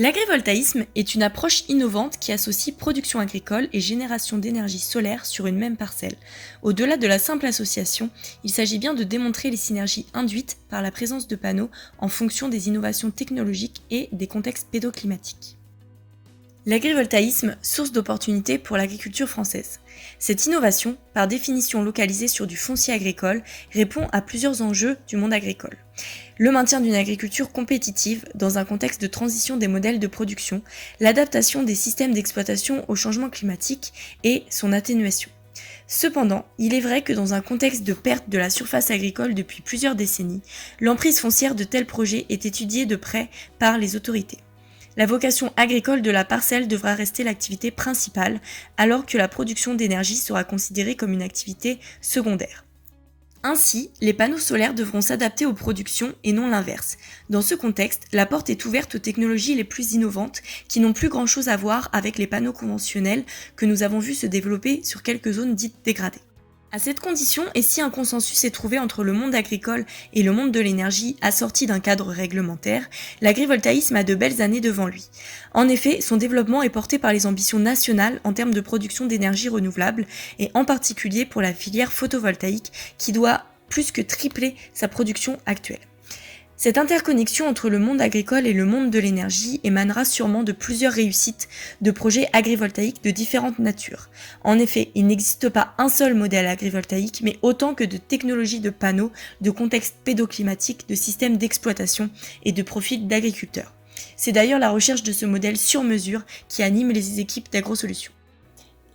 L'agrivoltaïsme est une approche innovante qui associe production agricole et génération d'énergie solaire sur une même parcelle. Au-delà de la simple association, il s'agit bien de démontrer les synergies induites par la présence de panneaux en fonction des innovations technologiques et des contextes pédoclimatiques. L'agrivoltaïsme, source d'opportunités pour l'agriculture française. Cette innovation, par définition localisée sur du foncier agricole, répond à plusieurs enjeux du monde agricole. Le maintien d'une agriculture compétitive dans un contexte de transition des modèles de production, l'adaptation des systèmes d'exploitation au changement climatique et son atténuation. Cependant, il est vrai que dans un contexte de perte de la surface agricole depuis plusieurs décennies, l'emprise foncière de tels projets est étudiée de près par les autorités. La vocation agricole de la parcelle devra rester l'activité principale, alors que la production d'énergie sera considérée comme une activité secondaire. Ainsi, les panneaux solaires devront s'adapter aux productions et non l'inverse. Dans ce contexte, la porte est ouverte aux technologies les plus innovantes qui n'ont plus grand-chose à voir avec les panneaux conventionnels que nous avons vus se développer sur quelques zones dites dégradées. À cette condition, et si un consensus est trouvé entre le monde agricole et le monde de l'énergie assorti d'un cadre réglementaire, l'agrivoltaïsme a de belles années devant lui. En effet, son développement est porté par les ambitions nationales en termes de production d'énergie renouvelable et en particulier pour la filière photovoltaïque qui doit plus que tripler sa production actuelle. Cette interconnexion entre le monde agricole et le monde de l'énergie émanera sûrement de plusieurs réussites de projets agrivoltaïques de différentes natures. En effet, il n'existe pas un seul modèle agrivoltaïque, mais autant que de technologies de panneaux, de contextes pédoclimatiques, de systèmes d'exploitation et de profils d'agriculteurs. C'est d'ailleurs la recherche de ce modèle sur mesure qui anime les équipes d'AgroSolutions.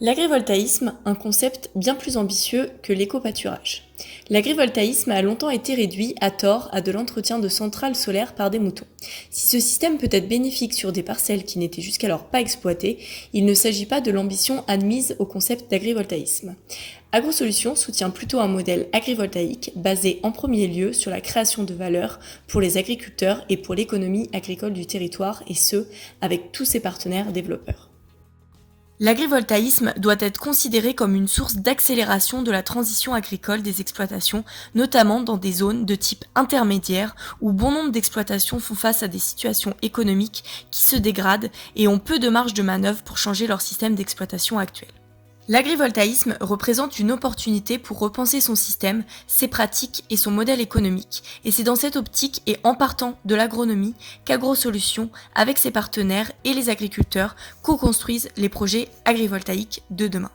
L'agrivoltaïsme, un concept bien plus ambitieux que l'éco-pâturage. L'agrivoltaïsme a longtemps été réduit, à tort, à de l'entretien de centrales solaires par des moutons. Si ce système peut être bénéfique sur des parcelles qui n'étaient jusqu'alors pas exploitées, il ne s'agit pas de l'ambition admise au concept d'agrivoltaïsme. AgroSolutions soutient plutôt un modèle agrivoltaïque basé en premier lieu sur la création de valeur pour les agriculteurs et pour l'économie agricole du territoire, et ce, avec tous ses partenaires développeurs. L'agrivoltaïsme doit être considéré comme une source d'accélération de la transition agricole des exploitations, notamment dans des zones de type intermédiaire où bon nombre d'exploitations font face à des situations économiques qui se dégradent et ont peu de marge de manœuvre pour changer leur système d'exploitation actuel. L'agrivoltaïsme représente une opportunité pour repenser son système, ses pratiques et son modèle économique, et c'est dans cette optique et en partant de l'agronomie qu'AgroSolutions, avec ses partenaires et les agriculteurs, co-construisent les projets agrivoltaïques de demain.